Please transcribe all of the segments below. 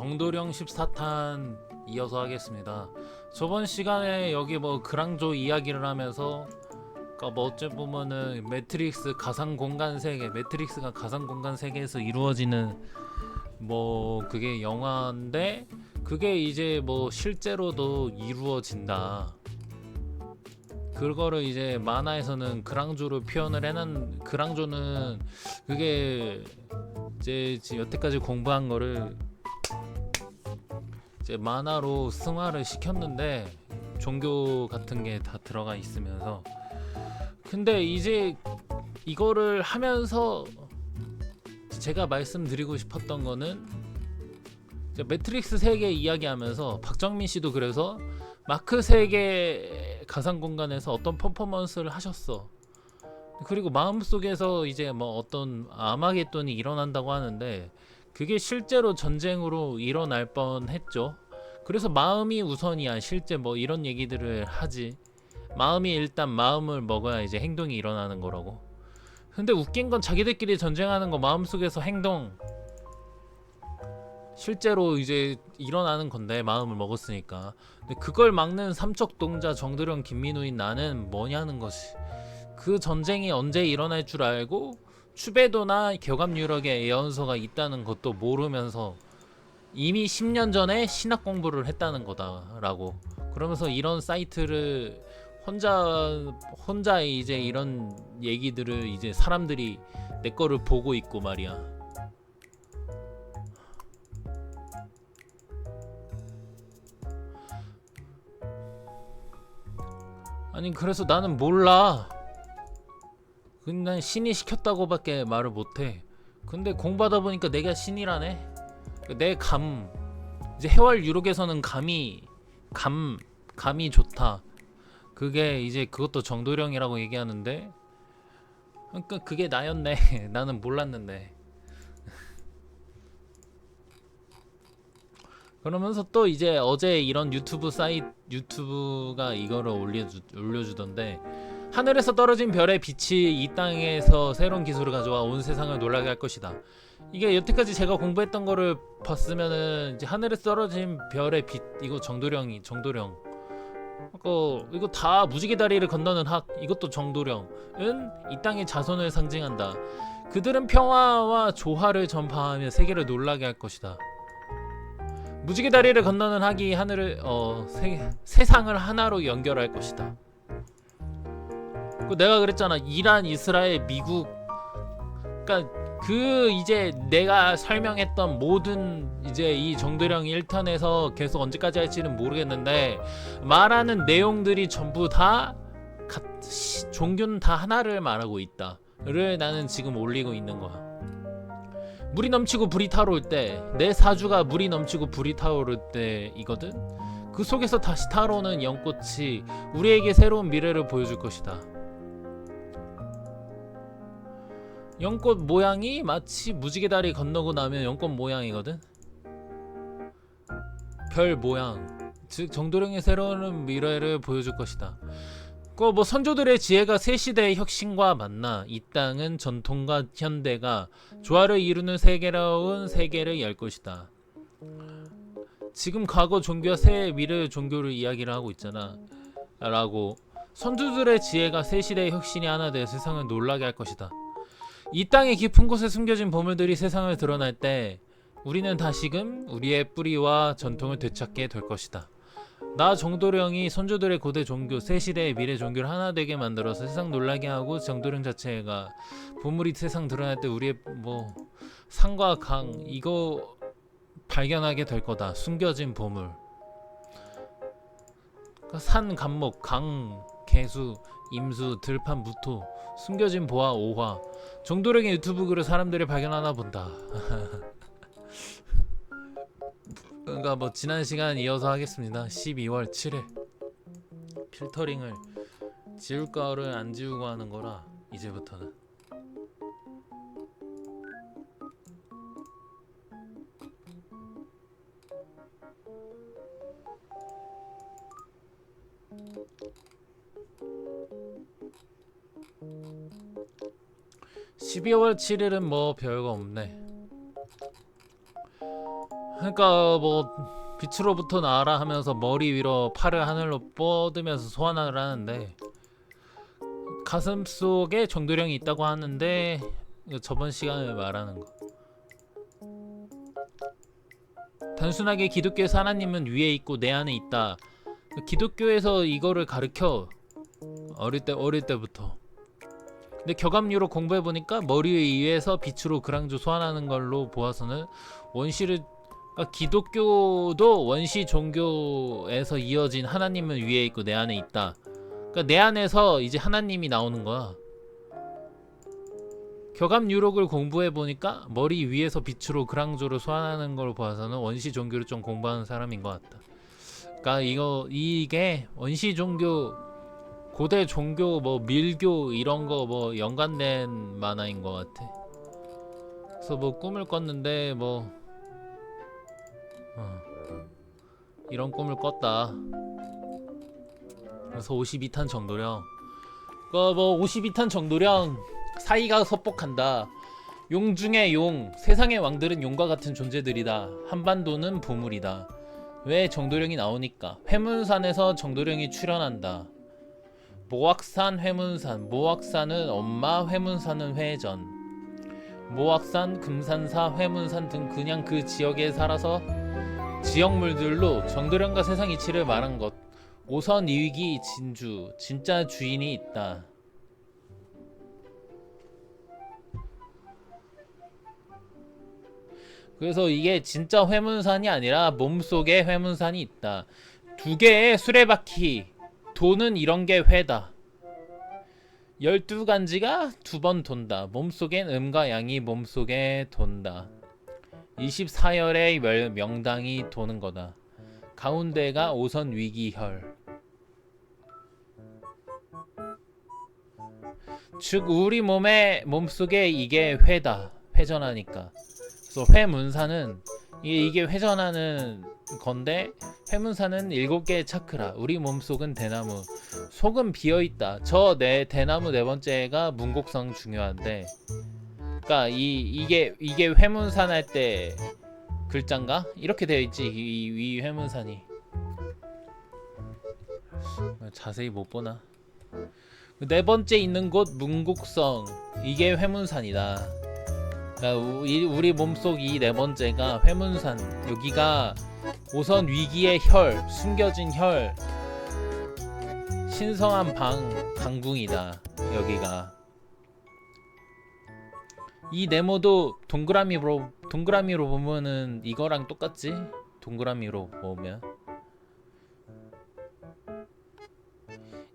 정도령 14탄 이어서 하겠습니다. 저번 시간에 여기 뭐 그랑조 이야기를 하면서 그러니까 뭐 어째 보면은 매트릭스 가상 공간 세계, 매트릭스가 가상 공간 세계에서 이루어지는 뭐 그게 영화인데 그게 이제 뭐 실제로도 이루어진다. 그거를 이제 만화에서는 그랑조로 표현을 해놓은 그랑조는 그게 이제 여태까지 공부한 거를 이제 만화로 승화를 시켰는데 종교 같은 게 다 들어가 있으면서 근데 이제 이거를 하면서 제가 말씀드리고 싶었던 거는 이제 매트릭스 세계 이야기하면서 박정민 씨도 그래서 마크 세계 가상 공간에서 어떤 퍼포먼스를 하셨어. 그리고 마음속에서 이제 뭐 어떤 아마겟돈이 일어난다고 하는데 그게 실제로 전쟁으로 일어날 뻔했죠. 그래서 마음이 우선이야. 실제 뭐 이런 얘기들을 하지. 마음이 일단 마음을 먹어야 이제 행동이 일어나는 거라고. 근데 웃긴 건 자기들끼리 전쟁하는 거 마음속에서 행동 실제로 이제 일어나는 건데 마음을 먹었으니까. 근데 그걸 막는 삼척동자 정드령 김민우인 나는 뭐냐는 것이. 그 전쟁이 언제 일어날 줄 알고 추배도나 격압 유력의 예언서가 있다는 것도 모르면서 이미 10년 전에 신학 공부를 했다는 거다라고. 그러면서 이런 사이트를 혼자 이제 이런 얘기들을 이제 사람들이 내 거를 보고 있고 말이야. 아니 그래서 나는 몰라. 그냥 신이 시켰다고밖에 말을 못해. 근데 공부하다 보니까 내가 신이라네. 내 감 이제 해월 유록에서는 감이 좋다. 그게 이제 그것도 정도령이라고 얘기하는데 그러니까 그게 나였네. 나는 몰랐는데. 그러면서 또 이제 어제 이런 유튜브가 이거를 올려주던데 하늘에서 떨어진 별의 빛이 이 땅에서 새로운 기술을 가져와 온 세상을 놀라게 할 것이다. 이게 여태까지 제가 공부했던 거를 봤으면은 이제 하늘에서 떨어진 별의 빛 이거 정도령 이거 다 무지개 다리를 건너는 학 이것도 정도령은 이 땅의 자손을 상징한다. 그들은 평화와 조화를 전파하며 세계를 놀라게 할 것이다. 무지개 다리를 건너는 학이 하늘을 세상을 하나로 연결할 것이다. 내가 그랬잖아. 이란, 이스라엘, 미국. 그러니까 그 이제 내가 설명했던 모든 이제 이 정도령 1탄에서 계속 언제까지 할지는 모르겠는데 말하는 내용들이 전부 다 종교는 다 하나를 말하고 있다를 나는 지금 올리고 있는 거야. 물이 넘치고 불이 타오를 때 내 사주가 물이 넘치고 불이 타오를 때이거든. 그 속에서 다시 타오르는 연꽃이 우리에게 새로운 미래를 보여줄 것이다. 연꽃 모양이 마치 무지개 다리 건너고 나면 연꽃 모양이거든. 별 모양 즉 정도령의 새로운 미래를 보여줄 것이다. 뭐 선조들의 지혜가 새 시대의 혁신과 만나 이 땅은 전통과 현대가 조화를 이루는 새로운 세계를 열 것이다. 지금 과거 종교와 새 미래 종교를 이야기를 하고 있잖아 라고. 선조들의 지혜가 새 시대의 혁신이 하나 되어 세상을 놀라게 할 것이다. 이 땅의 깊은 곳에 숨겨진 보물들이 세상을 드러날 때 우리는 다시금 우리의 뿌리와 전통을 되찾게 될 것이다. 나 정도령이 선조들의 고대 종교 새 시대의 미래 종교를 하나 되게 만들어서 세상 놀라게 하고 정도령 자체가 보물이 세상 드러날 때 우리의 뭐 산과 강 이거 발견하게 될 거다. 숨겨진 보물. 그러니까 산, 감목, 강, 개수, 임수, 들판, 무토, 숨겨진 보화, 오화. 정도령의 유튜브 글을 사람들이 발견하나 본다. 그러니까 뭐 지난 시간 이어서 하겠습니다. 12월 7일 필터링을 지울 거를 안 지우고 하는 거라 이제부터는. (12월 7일은) 뭐 별거 없네. 그러니까 뭐 빛으로부터 나와라 하면서 머리 위로 팔을 하늘로 뻗으면서 소환을 하는데 가슴 속에 정도령이 있다고 하는데 이거 저번 시간에 말하는 거. 단순하게 기독교에서 하나님은 위에 있고 내 안에 있다. 기독교에서 이거를 가르쳐 어릴 때부터. 근데 격압류로 공부해 보니까 머리 위에서 빛으로 그랑주 소환하는 걸로 보아서는 원시를 그러니까 기독교도 원시 종교에서 이어진 하나님은 위에 있고 내 안에 있다. 그러니까 내 안에서 이제 하나님이 나오는 거야. 격압유록을 공부해 보니까 머리 위에서 빛으로 그랑조를 소환하는 걸 보아서는 원시 종교를 좀 공부하는 사람인 것 같다. 그러니까 이게 원시 종교, 고대 종교, 뭐 밀교 이런 거 뭐 연관된 만화인 것 같아. 그래서 뭐 꿈을 꿨는데 뭐 이런 꿈을 꿨다. 그래서 52탄 정도령. 뭐 52탄 정도령 사이가 섭복한다. 용 중에 용, 세상의 왕들은 용과 같은 존재들이다. 한반도는 보물이다. 왜 정도령이 나오니까 회문산에서 정도령이 출현한다. 모악산 회문산, 모악산은 엄마, 회문산은 회전. 모악산, 금산사, 회문산 등 그냥 그 지역에 살아서 지역물들로 정도령과 세상 이치를 말한 것. 오선 이위기 진주, 진짜 주인이 있다. 그래서 이게 진짜 회문산이 아니라 몸속에 회문산이 있다. 두 개의 수레바퀴, 도는 이런 게 회다. 12간지가 두 번 돈다. 몸속엔 음과 양이 몸속에 돈다. 24열의 명당이 도는 거다. 가운데가 오선 위기혈. 즉 우리 몸속에 이게 회다. 회전하니까. 그래서 회문사는 이게 회전하는 건데 회문사는 7개의 차크라. 우리 몸속은 대나무. 속은 비어있다. 저 대나무 네 번째가 문곡성 중요한데, 그러니까 이게 회문산 할 때 글자인가? 이렇게 되어 있지. 이 회문산이. 자세히 못 보나? 네 번째 있는 곳 문곡성. 이게 회문산이다. 그러니까 우리 몸속 이 네 번째가 회문산. 여기가 오선 위기의 혈, 숨겨진 혈, 신성한 강궁이다. 여기가. 이 네모도 동그라미로 보면은 이거랑 똑같지? 동그라미로 보면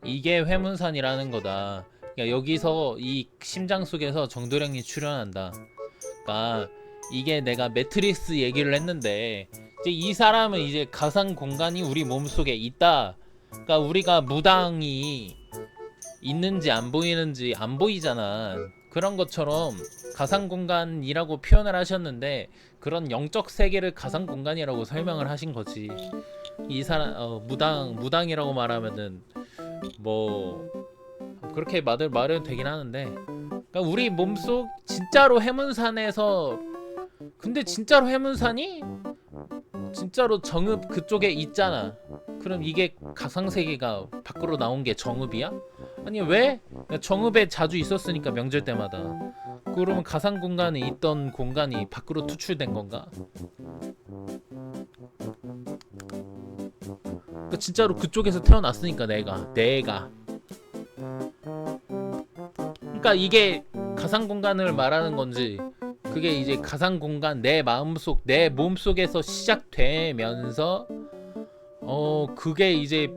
이게 회문산이라는 거다. 그러니까 여기서 이 심장 속에서 정도령이 출현한다. 그러니까 이게 내가 매트릭스 얘기를 했는데 이제 이 사람은 이제 가상 공간이 우리 몸속에 있다. 그러니까 우리가 무당이 있는지 안 보이는지 안 보이잖아. 그런 것처럼 가상 공간이라고 표현을 하셨는데 그런 영적 세계를 가상 공간이라고 설명을 하신 거지. 이 사람 무당이라고 말하면은 뭐 그렇게 말은 되긴 하는데, 그러니까 우리 몸속 진짜로 해문산에서, 근데 진짜로 해문산이 진짜로 정읍 그쪽에 있잖아. 그럼 이게 가상세계가 밖으로 나온 게 정읍이야? 아니 왜? 정읍에 자주 있었으니까 명절 때마다. 그러면 가상공간에 있던 공간이 밖으로 투출된 건가? 그러니까 진짜로 그쪽에서 태어났으니까 내가 그러니까 이게 가상공간을 말하는 건지, 그게 이제 가상공간 내 마음속 내 몸속에서 시작되면서 그게 이제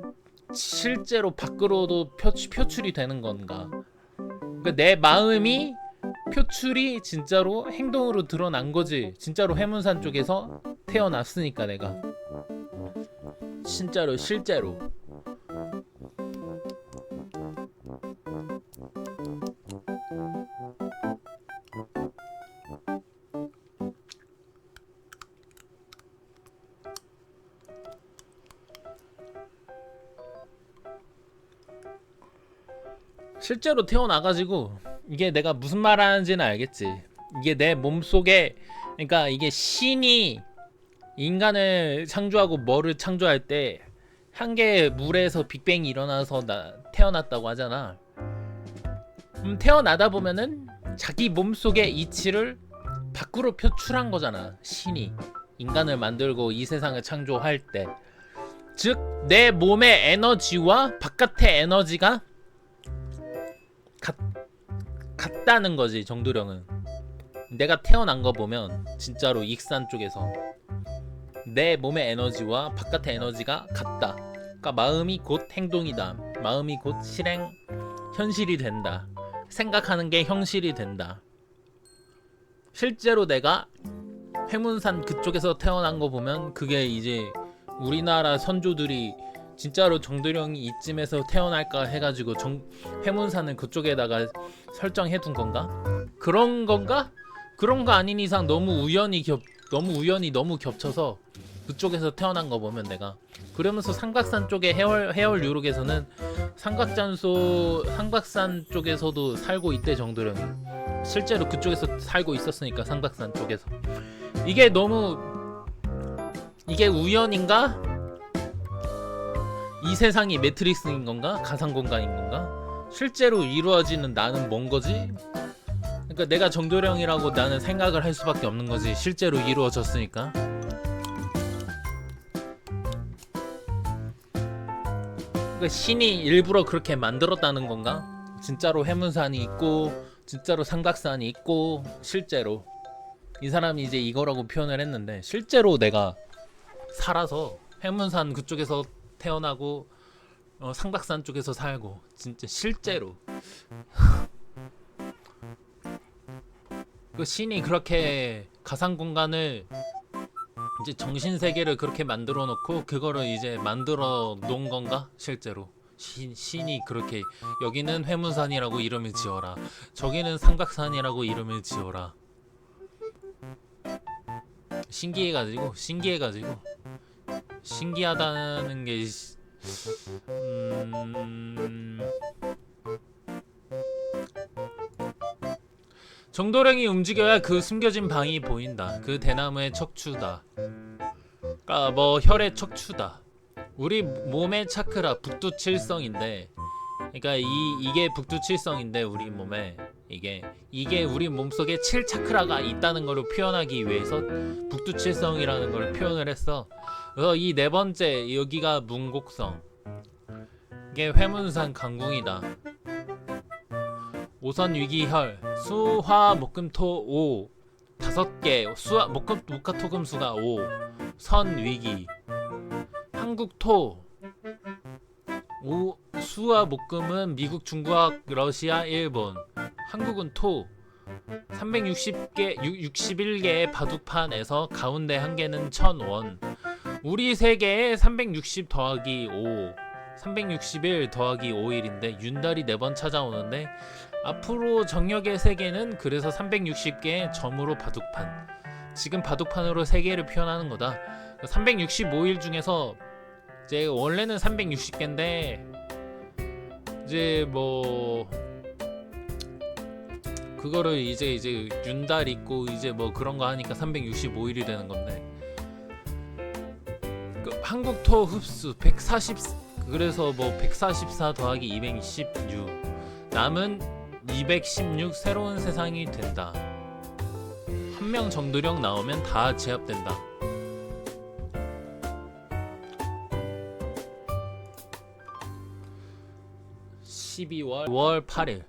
실제로 밖으로도 표출이 되는 건가? 그러니까 내 마음이 표출이 진짜로 행동으로 드러난 거지. 진짜로 해문산 쪽에서 태어났으니까 내가 진짜로 실제로. 실제로 태어나가지고 이게 내가 무슨 말 하는지는 알겠지. 이게 내 몸속에, 그러니까 이게 신이 인간을 창조하고 뭐를 창조할 때 한 개의 물에서 빅뱅이 일어나서 태어났다고 하잖아. 태어나다 보면은 자기 몸속의 이치를 밖으로 표출한 거잖아. 신이 인간을 만들고 이 세상을 창조할 때, 즉 내 몸의 에너지와 바깥의 에너지가 같다는 거지. 정도령은 내가 태어난 거 보면 진짜로 익산 쪽에서 내 몸의 에너지와 바깥의 에너지가 같다. 그러니까 마음이 곧 행동이다. 마음이 곧 현실이 된다. 생각하는 게 현실이 된다. 실제로 내가 회문산 그쪽에서 태어난 거 보면 그게 이제 우리나라 선조들이 진짜로 정도령이 이쯤에서 태어날까 해가지고 회문산을 그쪽에다가 설정해둔 건가? 그런 건가? 그런 거 아닌 이상 너무 우연히 너무 겹쳐서 그쪽에서 태어난 거 보면 내가 그러면서 삼각산 쪽에 해월 유록에서는 삼각산 쪽에서도 살고 있대. 정도령이 실제로 그쪽에서 살고 있었으니까 삼각산 쪽에서. 이게 우연인가? 이 세상이 매트릭스인 건가? 가상 공간인 건가? 실제로 이루어지는 나는 뭔 거지? 그러니까 내가 정도령이라고 나는 생각을 할 수밖에 없는 거지. 실제로 이루어졌으니까. 그러니까 신이 일부러 그렇게 만들었다는 건가? 진짜로 해문산이 있고 진짜로 삼각산이 있고 실제로 이 사람이 이제 이거라고 표현을 했는데 실제로 내가 살아서 해문산 그쪽에서 태어나고 삼각산 쪽에서 살고 진짜 실제로 그 신이 그렇게 가상 공간을 이제 정신 세계를 그렇게 만들어 놓고 그거를 이제 만들어 놓은 건가? 실제로 신이 그렇게 여기는 회문산이라고 이름을 지어라. 저기는 삼각산이라고 이름을 지어라. 신기해가지고 신기하다는 게 정도령이 움직여야 그 숨겨진 방이 보인다. 그 대나무의 척추다. 그러니까 뭐 혈의 척추다. 우리 몸의 차크라 북두칠성인데, 그러니까 이게 북두칠성인데 우리 몸에 이게 우리 몸속에 7차크라가 있다는 것을 표현하기 위해서 북두칠성이라는 걸 표현을 했어. 그래서 이 네 번째 여기가 문곡성. 이게 회문산 강궁이다. 오선 위기혈 수화 목금토 5 5개 수화 목화토금수가 5 선 위기 한국토 수화 목금은 미국, 중국, 러시아, 일본. 한국은 토 361개의 바둑판에서 가운데 한 개는 1000원. 우리 세계에 360 더하기 5 361 더하기 5일인데 윤달이 4번 찾아오는데 앞으로 정력의 세계는 그래서 360개의 점으로 바둑판. 지금 바둑판으로 세계를 표현하는 거다. 365일 중에서 이제 원래는 360개인데 이제 뭐 그거를 이제 윤달 있고 이제 뭐 그런 거 하니까 365일이 되는 건데 그 한국토 흡수 140 그래서 뭐 144 더하기 216 남은 216 새로운 세상이 된다. 한 명 정도령 나오면 다 제압된다. (12월 8일)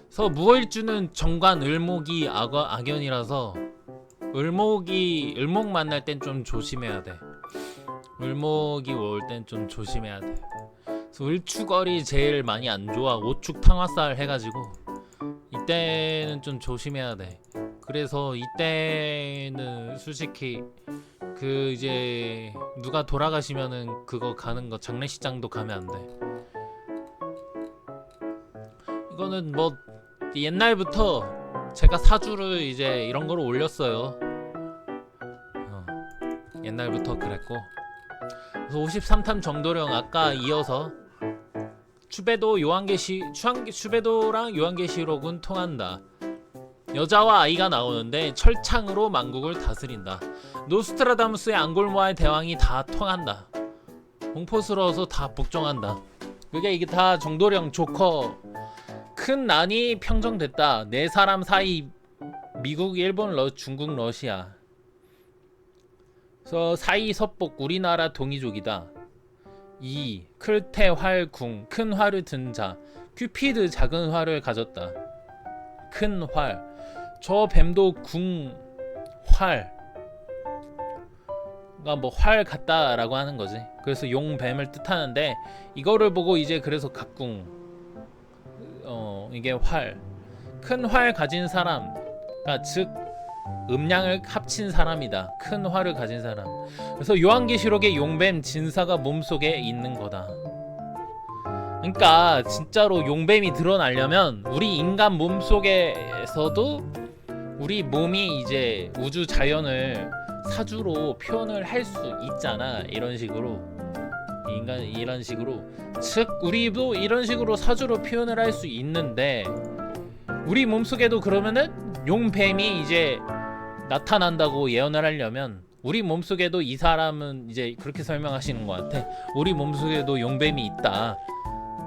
그래서 무월주는 정관 을목이 악연이라서 을목 만날 땐 좀 조심해야 돼. 을목이 올 땐 좀 조심해야 돼. 그래서 을축월이 제일 많이 안 좋아. 오축 탕화살 해가지고 이때는 좀 조심해야 돼. 그래서 이때는 솔직히 그 이제 누가 돌아가시면은 그거 가는 거 장례식장도 가면 안 돼. 이거는 뭐 옛날부터 제가 사주를 이제 이런 거로 올렸어요. 옛날부터 그랬고. 그래서 53탐 정도령 아까 이어서 추배도랑 요한계시록은 통한다. 여자와 아이가 나오는데 철창으로 만국을 다스린다. 노스트라다무스의 앙골모아의 대왕이 다 통한다. 공포스러워서 다 복종한다. 그게 이게 다 정도령 조커. 큰 난이 평정됐다. 네 사람 사이 미국, 일본, 중국, 러시아. 그래서 사이 서복 우리나라 동이족이다. 2. 클테 활궁 큰 활을 든 자. 큐피드 작은 활을 가졌다. 큰 활. 저 뱀도 궁 활. 그러니까 뭐 활 같다라고 하는 거지. 그래서 용뱀을 뜻하는데 이거를 보고 이제 그래서 각궁. 이게 활. 큰 활 가진 사람. 그러니까 즉 음량을 합친 사람이다. 큰 활을 가진 사람. 그래서 요한계시록의 용뱀 진사가 몸속에 있는 거다. 그러니까 진짜로 용뱀이 드러나려면 우리 인간 몸속에서도 우리 몸이 이제 우주 자연을 사주로 표현을 할 수 있잖아. 이런 식으로 인간 이런 식으로 즉 우리도 이런 식으로 사주로 표현을 할 수 있는데 우리 몸속에도 그러면은 용뱀이 이제 나타난다고 예언을 하려면 우리 몸속에도 이 사람은 이제 그렇게 설명하시는 것 같아. 우리 몸속에도 용뱀이 있다.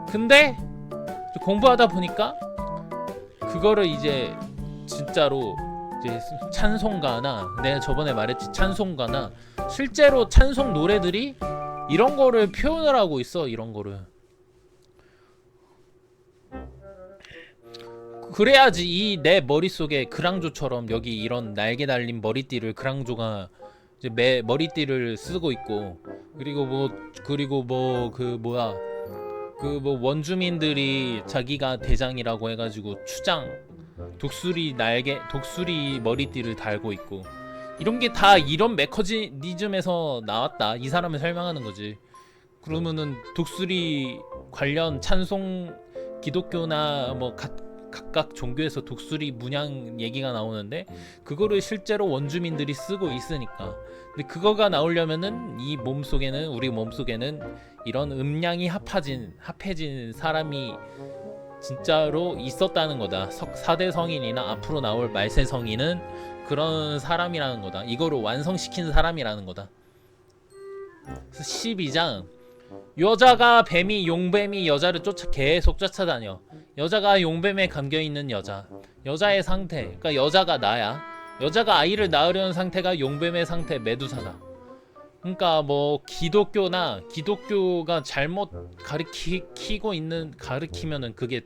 근데 공부하다 보니까 그거를 이제 진짜로 이제 찬송가나 내가 저번에 말했지 찬송가나 실제로 찬송 노래들이 이런 거를 표현을 하고 있어. 이런 거를 그래야지 이 내 머릿속에 그랑조처럼 여기 이런 날개 달린 머리띠를 그랑조가 이제 머리띠를 쓰고 있고 그리고 뭐 그 뭐야 그 뭐 원주민들이 자기가 대장이라고 해가지고 추장 독수리 머리띠를 달고 있고 이런 게 다 이런 메커니즘에서 나왔다. 이 사람을 설명하는 거지. 그러면은 독수리 관련 찬송 기독교나 뭐 각각 종교에서 독수리 문양 얘기가 나오는데 그거를 실제로 원주민들이 쓰고 있으니까. 근데 그거가 나오려면은 이 몸속에는 우리 몸속에는 이런 음량이 합해진 사람이 진짜로 있었다는 거다. 4대 성인이나 앞으로 나올 말세 성인은 그런 사람이라는 거다. 이거를 완성시킨 사람이라는 거다. 그래서 12장 용뱀이 여자를 계속 쫓아다녀. 여자가 용뱀에 감겨있는 여자의 상태. 그러니까 여자가 나야. 여자가 아이를 낳으려는 상태가 용뱀의 상태, 메두사다. 그러니까 뭐 기독교가 잘못 가르치면은 그게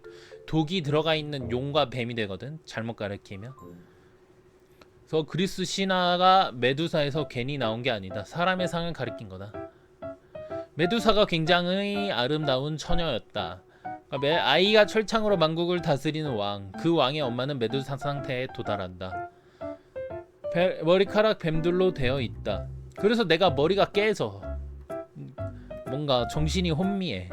독이 들어가 있는 용과 뱀이 되거든. 잘못 가르치면. 그래서 그리스 신화가 메두사에서 괜히 나온 게 아니다. 사람의 상을 가리킨 거다. 메두사가 굉장히 아름다운 처녀였다. 그러니까 아이가 철창으로 만국을 다스리는 왕. 그 왕의 엄마는 메두사 상태에 도달한다. 머리카락 뱀들로 되어 있다. 그래서 내가 머리가 깨져. 뭔가 정신이 혼미해.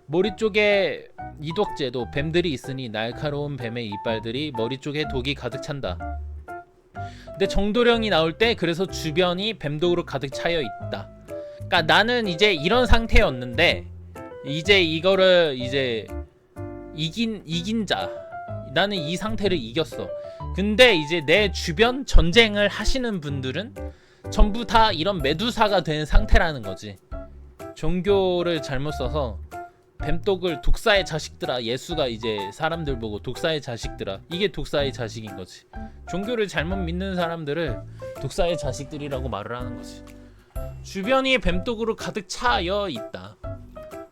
머리 쪽에 이독제도 뱀들이 있으니 날카로운 뱀의 이빨들이 머리 쪽에 독이 가득 찬다. 근데 정도령이 나올 때 그래서 주변이 뱀독으로 가득 차여 있다. 그러니까 나는 이제 이런 상태였는데 이제 이거를 이제 이긴 자. 나는 이 상태를 이겼어. 근데 이제 내 주변 전쟁을 하시는 분들은 전부 다 이런 메두사가 된 상태라는 거지. 종교를 잘못 써서 뱀독을 독사의 자식들아. 예수가 이제 사람들 보고 독사의 자식들아. 이게 독사의 자식인 거지. 종교를 잘못 믿는 사람들을 독사의 자식들이라고 말을 하는 거지. 주변이 뱀독으로 가득 차여 있다.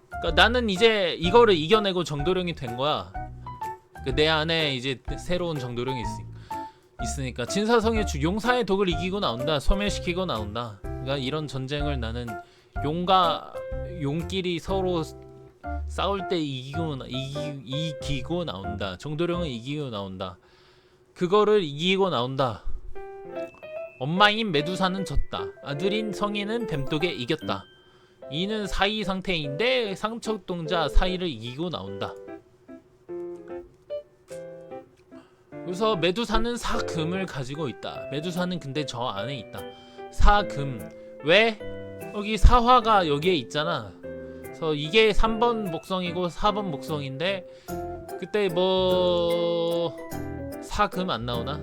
그러니까 나는 이제 이거를 이겨내고 정도령이 된 거야. 내 안에 이제 새로운 정도령이 있으니까 진사성의 용사의 독을 이기고 나온다. 소멸시키고 나온다. 그러니까 이런 전쟁을 나는 용끼리 서로 싸울 때 이기고 나온다. 정도령은 이기고 나온다. 그거를 이기고 나온다. 엄마인 메두사는 졌다. 아들인 성인은 뱀독에 이겼다. 이는 사이 상태인데 상척동자 사이를 이기고 나온다. 그래서 메두사는 사금을 가지고 있다. 메두사는 근데 저 안에 있다. 사금. 왜? 여기 사화가 여기에 있잖아. 그래서 이게 3번 목성이고 4번 목성인데 그때 뭐 사금 안 나오나?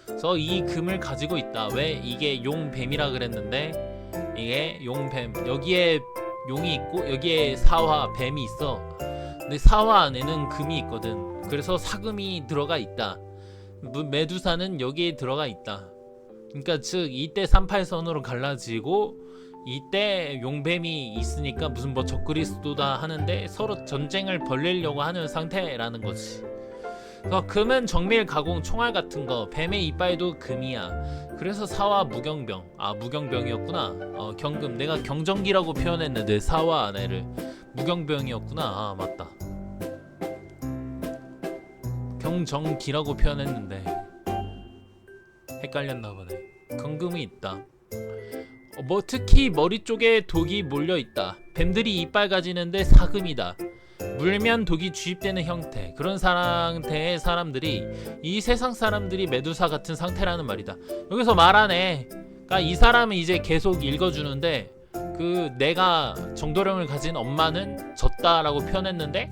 그래서 이 금을 가지고 있다. 왜? 이게 용뱀이라 그랬는데 이게 용뱀, 여기에 용이 있고 여기에 사화 뱀이 있어. 근데 사화 안에는 금이 있거든. 그래서 사금이 들어가 있다. 메두사는 여기에 들어가 있다. 그러니까 즉 이때 38선으로 갈라지고 이때 용뱀이 있으니까 무슨 뭐 적그리스도다 하는데 서로 전쟁을 벌리려고 하는 상태라는 거지. 그래서 금은 정밀 가공 총알 같은 거, 뱀의 이빨도 금이야. 그래서 사화 무경병. 아, 무경병이었구나. 경금. 내가 경정기라고 표현했는데 사화 안에를 무경병이었구나. 아, 맞다. 경정기라고 표현했는데 헷갈렸나 보네. 경금이 있다. 뭐 특히 머리 쪽에 독이 몰려 있다. 뱀들이 이빨 가지는데 사금이다. 물면 독이 주입되는 형태. 그런 상태의 사람들이, 이 세상 사람들이 메두사 같은 상태라는 말이다. 여기서 말하네. 그러니까 이 사람은 이제 계속 읽어주는데 그 내가 정도령을 가진 엄마는 졌다라고 표현했는데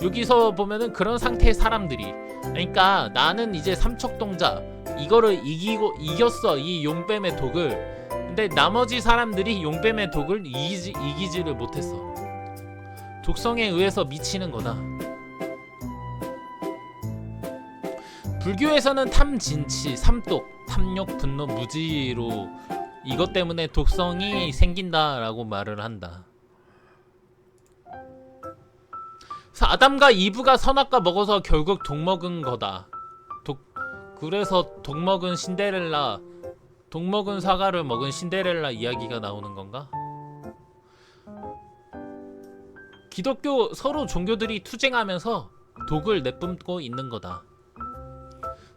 여기서 보면은 그런 상태의 사람들이, 그러니까 나는 이제 삼척동자 이거를 이겼어, 이 용뱀의 독을. 근데 나머지 사람들이 용뱀의 독을 이기지를 못했어. 독성에 의해서 미치는 거다. 불교에서는 탐진치, 삼독, 탐욕, 분노, 무지로 이것 때문에 독성이 생긴다라고 말을 한다. 그래서 아담과 이브가 선악과 먹어서 결국 독 먹은 거다. 그래서 독 먹은 신데렐라, 독 먹은 사과를 먹은 신데렐라 이야기가 나오는 건가? 기독교 서로 종교들이 투쟁하면서 독을 내뿜고 있는 거다.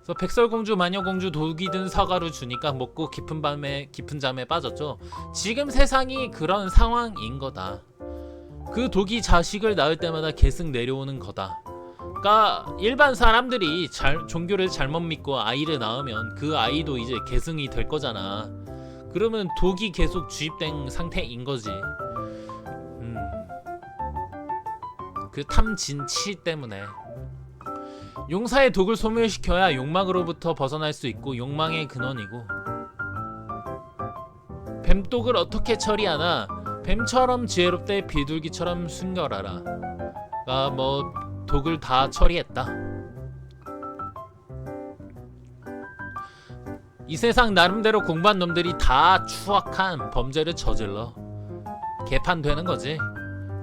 그래서 백설공주, 마녀공주 독이 든 사과를 주니까 먹고 깊은 잠에 빠졌죠. 지금 세상이 그런 상황인 거다. 그 독이 자식을 낳을 때마다 계속 내려오는 거다. 그러니까 일반 사람들이 종교를 잘못 믿고 아이를 낳으면 그 아이도 이제 계승이 될 거잖아. 그러면 독이 계속 주입된 상태인 거지. 그 탐진치 때문에. 용사의 독을 소멸시켜야 욕망으로부터 벗어날 수 있고 욕망의 근원이고. 뱀독을 어떻게 처리하나? 뱀처럼 지혜롭되 비둘기처럼 순결하라. 가 뭐 독을 다 처리했다. 이 세상 나름대로 공부한 놈들이 다 추악한 범죄를 저질러 개판되는 거지.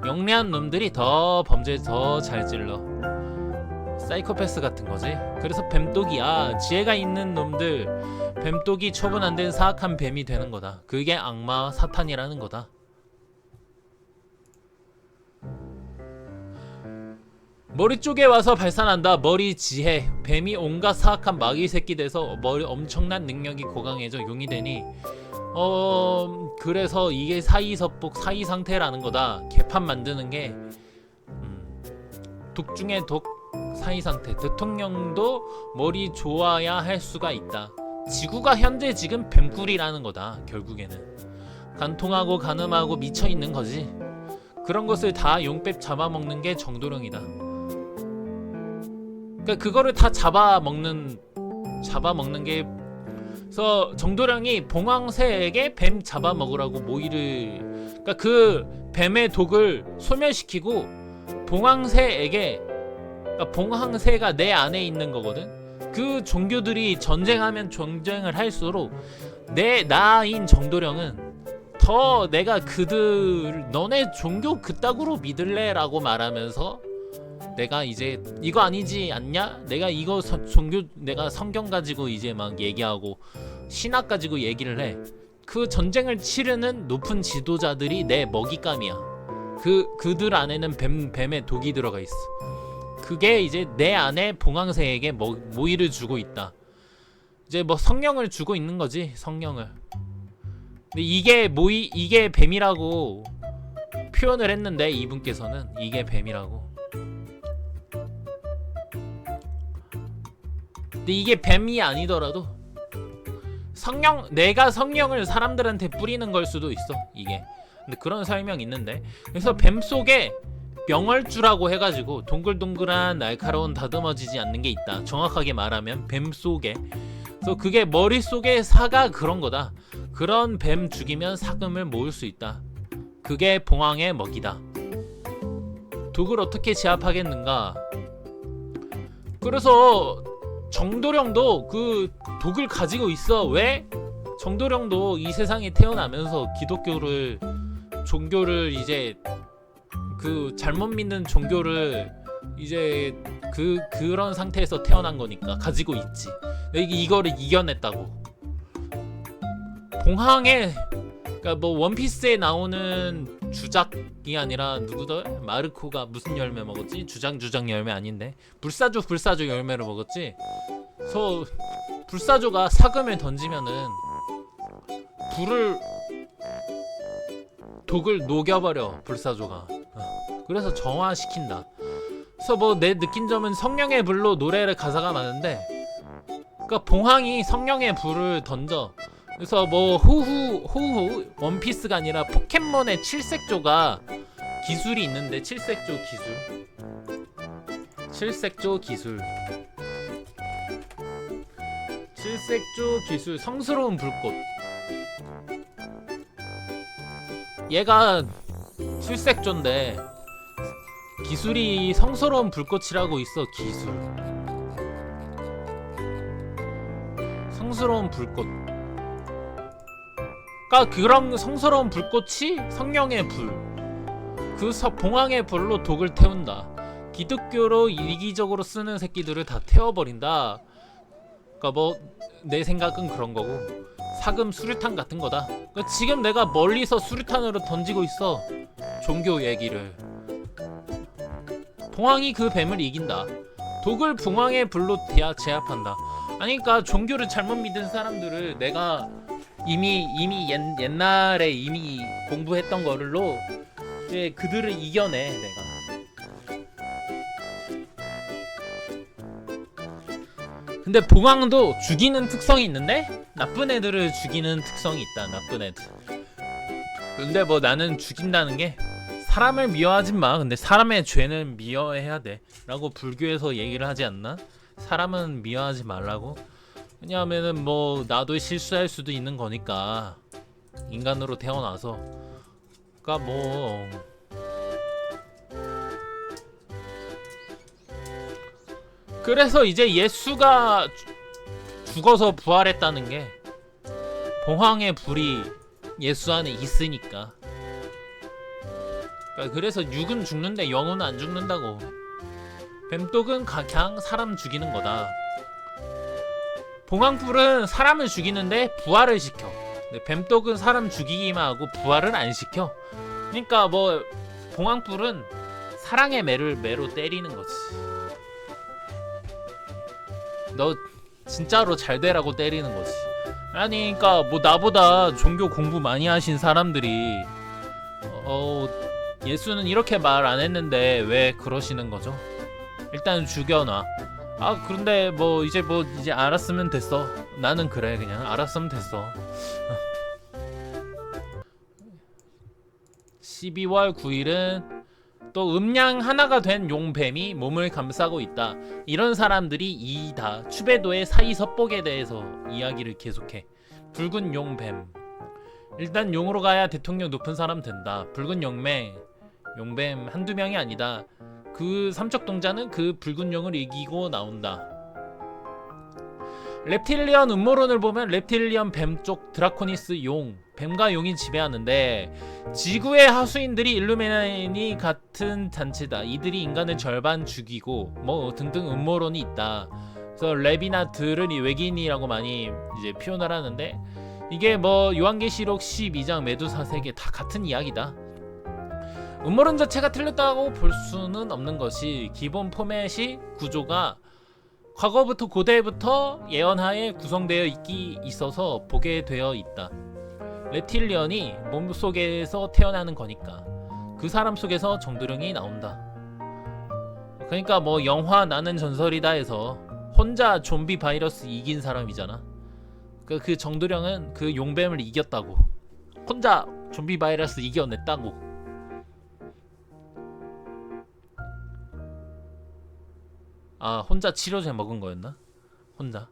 영리한 놈들이 더 범죄 더 잘 질러. 사이코패스 같은 거지. 그래서 뱀독이야. 지혜가 있는 놈들, 뱀독이 처분 안 된 사악한 뱀이 되는 거다. 그게 악마 사탄이라는 거다. 머리 쪽에 와서 발산한다. 머리 지혜. 뱀이 온갖 사악한 마귀 새끼 돼서 머리 엄청난 능력이 고강해져 용이 되니 그래서 이게 사이섭복 사이상태라는 거다. 개판 만드는 게 독 중에 독 사이상태. 대통령도 머리 좋아야 할 수가 있다. 지구가 현재 지금 뱀꿀이라는 거다. 결국에는 간통하고 가늠하고 미쳐있는 거지. 그런 것을 다 용빼 잡아먹는 게 정도령이다. 그러니까 그거를 다 잡아먹는 게. 그래서 정도령이 봉황새에게 뱀 잡아먹으라고 모의를, 그러니까 그 뱀의 독을 소멸시키고 봉황새에게, 그러니까 봉황새가 내 안에 있는 거거든. 그 종교들이 전쟁하면 전쟁을 할수록 나인 정도령은 더 내가 너네 종교 그따구로 믿을래? 라고 말하면서 내가 이제 이거 아니지 않냐? 내가 이거 종교, 내가 성경 가지고 이제 막 얘기하고 신학 가지고 얘기를 해. 그 전쟁을 치르는 높은 지도자들이 내 먹잇감이야. 그들 안에는 뱀의 독이 들어가 있어. 그게 이제 내 안에 봉황새에게 모의를 주고 있다. 이제 뭐 성령을 주고 있는 거지. 성령을. 근데 이게 뱀이라고 표현을 했는데 이분께서는 이게 뱀이라고. 근데 이게 뱀이 아니더라도 내가 성령을 사람들한테 뿌리는 걸 수도 있어. 이게. 근데 그런 설명이 있는데, 그래서 뱀 속에 명월주라고 해가지고 동글동글한 날카로운 다듬어지지 않는 게 있다. 정확하게 말하면 뱀 속에. 그래서 그게 머릿속에 사가 그런 거다. 그런 뱀 죽이면 사금을 모을 수 있다. 그게 봉황의 먹이다. 독을 어떻게 제압하겠는가? 그래서 정도령도 그 독을 가지고 있어. 왜? 정도령도 이 세상에 태어나면서 기독교를 종교를 이제 그 잘못 믿는 종교를 이제 그런 상태에서 태어난 거니까 가지고 있지. 이거를 이겨냈다고. 봉황의 그러니까 뭐 원피스에 나오는 주작이 아니라 누구더 마르코가 무슨 열매 먹었지? 주장 열매 아닌데 불사조 열매를 먹었지. 그래서 불사조가 사금을 던지면은 독을 녹여버려 불사조가. 그래서 정화시킨다. 그래서 뭐 내 느낀 점은 성령의 불로 노래를 가사가 많은데, 그러니까 봉황이 성령의 불을 던져. 그래서 뭐 호후 원피스가 아니라 포켓몬의 칠색조가 기술이 있는데 칠색조 기술 성스러운 불꽃. 얘가 칠색조인데 기술이 성스러운 불꽃이라고 있어. 기술 성스러운 불꽃. 그러니까 그런 성스러운 불꽃이 성령의 불, 그 봉황의 불로 독을 태운다. 기독교로 이기적으로 쓰는 새끼들을 다 태워버린다. 그러니까 뭐 내 생각은 그런 거고, 사금 수류탄 같은 거다. 그러니까 지금 내가 멀리서 수류탄으로 던지고 있어. 종교 얘기를. 봉황이 그 뱀을 이긴다. 독을 봉황의 불로 제압한다. 아니 그러니까 종교를 잘못 믿은 사람들을 내가 이미 옛날에 이미 공부했던 거를로 이제 그들을 이겨내 내가. 근데 봉황도 죽이는 특성이 있는데 나쁜 애들을 죽이는 특성이 있다. 나쁜 애들. 근데 뭐 나는 죽인다는 게 사람을 미워하지 마. 근데 사람의 죄는 미워해야 돼 라고 불교에서 얘기를 하지 않나? 사람은 미워하지 말라고. 왜냐하면은 뭐 나도 실수할 수도 있는 거니까, 인간으로 태어나서. 그러니까 뭐 그래서 이제 예수가 죽어서 부활했다는 게 봉황의 불이 예수 안에 있으니까. 그러니까 그래서 육은 죽는데 영은 안 죽는다고. 뱀독은 그냥 사람 죽이는 거다. 봉황불은 사람을 죽이는데 부활을 시켜. 근데 뱀독은 사람 죽이기만 하고 부활을 안 시켜. 그러니까 뭐 봉황불은 사랑의 매로 때리는 거지. 너 진짜로 잘 되라고 때리는 거지. 아니 그러니까 뭐 나보다 종교 공부 많이 하신 사람들이 예수는 이렇게 말 안 했는데 왜 그러시는 거죠? 일단 죽여놔. 아 그런데 뭐 이제 알았으면 됐어. 나는 그래. 그냥 알았으면 됐어. 12월 9일은 또 음양 하나가 된 용뱀이 몸을 감싸고 있다. 이런 사람들이 이이다. 추배도의 사이섭복에 대해서 이야기를 계속해. 붉은 용뱀. 일단 용으로 가야 대통령 높은 사람 된다. 붉은 용뱀 한두 명이 아니다. 그 삼척동자는 그 붉은 용을 이기고 나온다. reptilian 음모론을 보면 reptilian 뱀 쪽 드라코니스 용, 뱀과 용이 지배하는데 지구의 하수인들이 일루미나니 같은 잔치다. 이들이 인간을 절반 죽이고 뭐 등등 음모론이 있다. 그래서 랩이나 들은 외계인이라고 많이 이제 표현을 하는데, 이게 뭐 요한계시록 12장 메두사 세계 다 같은 이야기다. 음모론 자체가 틀렸다고 볼 수는 없는 것이, 기본 포맷이 구조가 과거부터 고대부터 예언하에 구성되어 있어서 보게 되어 있다. reptilian이 몸속에서 태어나는 거니까 그 사람 속에서 정도령이 나온다. 그러니까 뭐 영화 나는 전설이다 해서 혼자 좀비 바이러스 이긴 사람이잖아. 그 정도령은 그 용뱀을 이겼다고. 혼자 좀비 바이러스 이겨냈다고. 아 혼자 치료제 먹은 거였나? 혼자.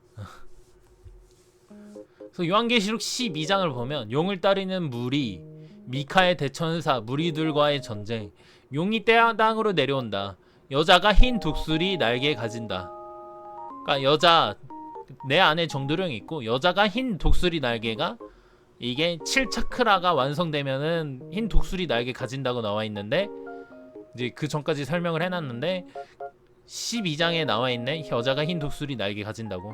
그래서 요한계시록 12장을 보면 용을 따르는 무리, 미카의 대천사 무리들과의 전쟁, 용이 땅으로 내려온다. 여자가 흰 독수리 날개 가진다. 그러니까 여자 내 안에 정도령이 있고 여자가 흰 독수리 날개가 이게 7차크라가 완성되면은 흰 독수리 날개 가진다고 나와 있는데 이제 그 전까지 설명을 해놨는데 12장에 나와 있는 여자가 흰 독수리 날개 가진다고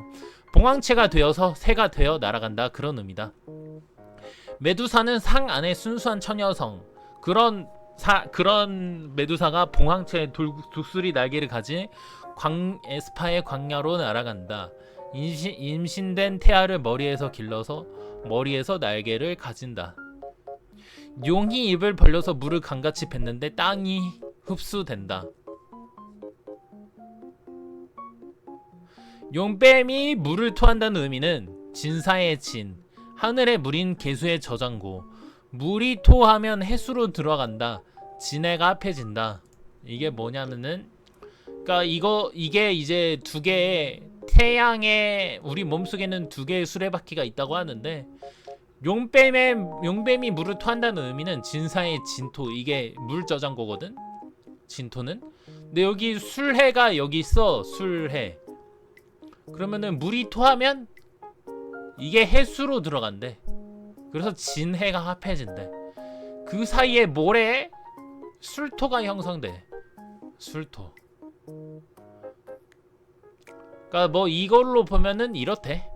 봉황체가 되어서 새가 되어 날아간다 그런 의미다. 메두사는 상 안에 순수한 처녀성 그런 메두사가 봉황체 독수리 날개를 가진 에스파의 광야로 날아간다. 임신된 태아를 머리에서 길러서 머리에서 날개를 가진다. 용이 입을 벌려서 물을 강같이 뱉는데 땅이 흡수된다. 용뱀이 물을 토한다는 의미는 진사의 진, 하늘의 물인 개수의 저장고, 물이 토하면 해수로 들어간다. 진해가 합해진다. 이게 뭐냐면은 그러니까 이게 이제 두 개의 태양의 우리 몸속에는 두 개의 수레바퀴가 있다고 하는데 용뱀이 물을 토한다는 의미는 진사의 진토 이게 물 저장고거든. 진토는. 근데 여기 술해가 여기 있어. 술해. 그러면은 물이 토하면 이게 해수로 들어간대. 그래서 진해가 합해진대. 그 사이에 모래에 술토가 형성돼. 술토. 그러니까 뭐 이걸로 보면은 이렇대.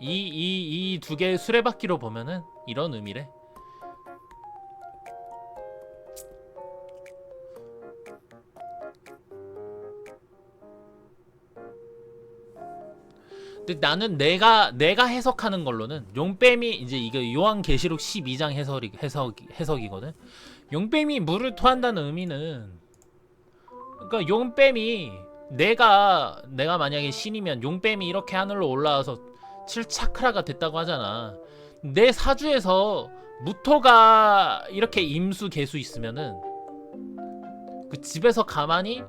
이 두 개의 수레바퀴로 보면은 이런 의미래. 근데 나는 내가 해석하는 걸로는 용뱀이 이제 이거 요한계시록 12장 해석이거든. 용뱀이 물을 토한다는 의미는 그러니까 용뱀이 내가 만약에 신이면 용뱀이 이렇게 하늘로 올라와서 7차크라가 됐다고 하잖아. 내 사주에서 무토가 이렇게 임수 개수 있으면은 그 집에서 가만히